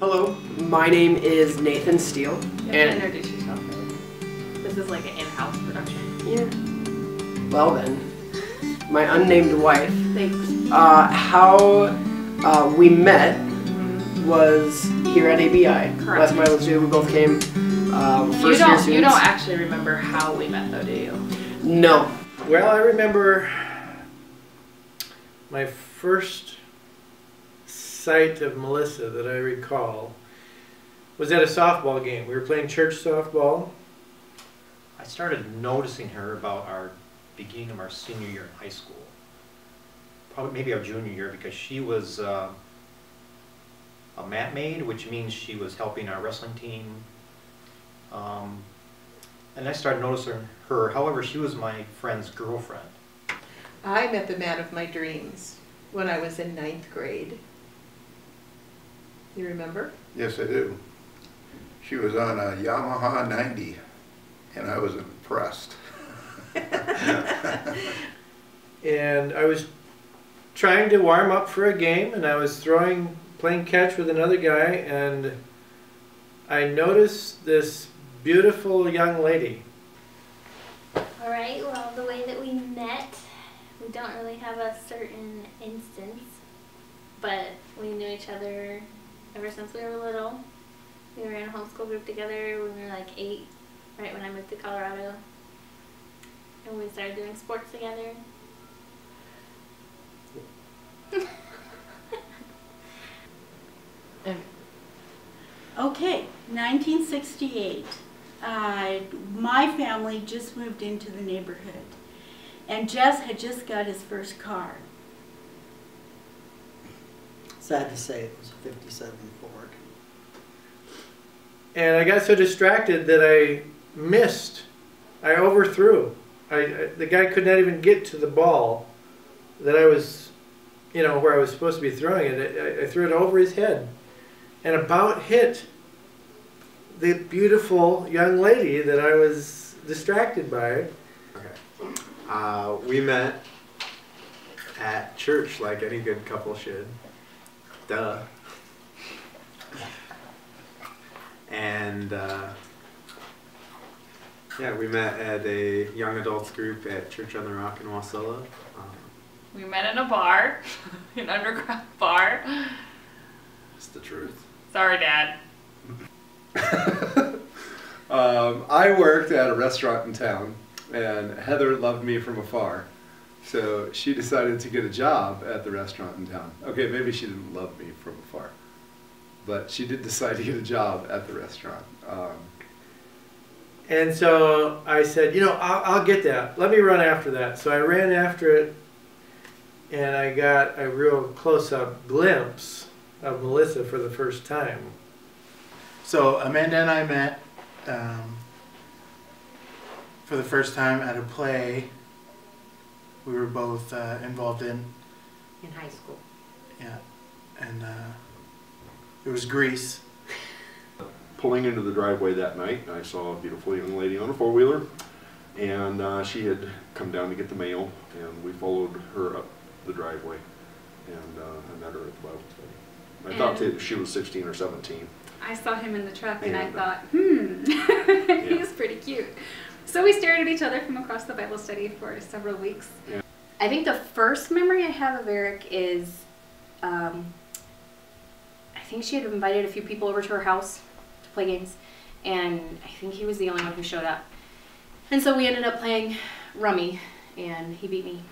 Hello, my name is Nathan Steele. You have to introduce yourself, right? This is like an in-house production. Yeah. Well then, my unnamed wife. Thanks. How we met was here at ABI. Correct. Last Bible Study, we both came first year students. You don't actually remember how we met though, do you? No. Well, I remember my first sight of Melissa that I recall was at a softball game. We were playing church softball. I started noticing her about our beginning of our senior year in high school. Probably maybe our junior year, because she was a mat maid, which means she was helping our wrestling team. And I started noticing her. However, she was my friend's girlfriend. I met the man of my dreams when I was in 9th grade. You remember? Yes, I do. She was on a Yamaha 90, and I was impressed. And I was trying to warm up for a game, and I was playing catch with another guy, and I noticed this beautiful young lady. Alright, well, the way that we met, we don't really have a certain instance, but we knew each other ever since we were little. We were in a homeschool group together when we were like 8, right when I moved to Colorado. And we started doing sports together. Okay, 1968. My family just moved into the neighborhood, and Jess had just got his first car. Sad to say, it was a 57 Ford. And I got so distracted that I missed. I overthrew. The guy could not even get to the ball that I was, where I was supposed to be throwing it. I threw it over his head and about hit the beautiful young lady that I was distracted by. Okay. We met at church like any good couple should. Duh. And yeah, we met at a young adults group at Church on the Rock in Wasilla. We met in a bar, an underground bar. It's the truth. Sorry, Dad. I worked at a restaurant in town, and Heather loved me from afar. So she decided to get a job at the restaurant in town. Okay, maybe she didn't love me from afar, but she did decide to get a job at the restaurant. And so I said, I'll get that. Let me run after that. So I ran after it, and I got a real close-up glimpse of Melissa for the first time. So Amanda and I met for the first time at a play we were both involved in. In high school. Yeah, and it was Grease. Pulling into the driveway that night, I saw a beautiful young lady on a four-wheeler, and she had come down to get the mail, and we followed her up the driveway, and I met her at the Bible study. I thought she was 16 or 17. I saw him in the truck and I thought, he's pretty cute. So we stared at each other from across the Bible study for several weeks. Yeah. I think the first memory I have of Eric is, I think she had invited a few people over to her house to play games, and I think he was the only one who showed up. And so we ended up playing rummy, and he beat me.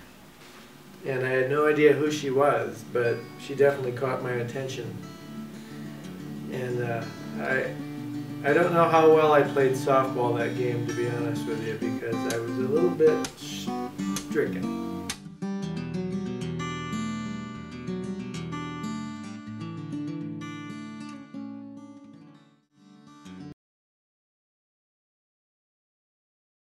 And I had no idea who she was, but she definitely caught my attention. And I don't know how well I played softball that game, to be honest with you, because I was a little bit stricken.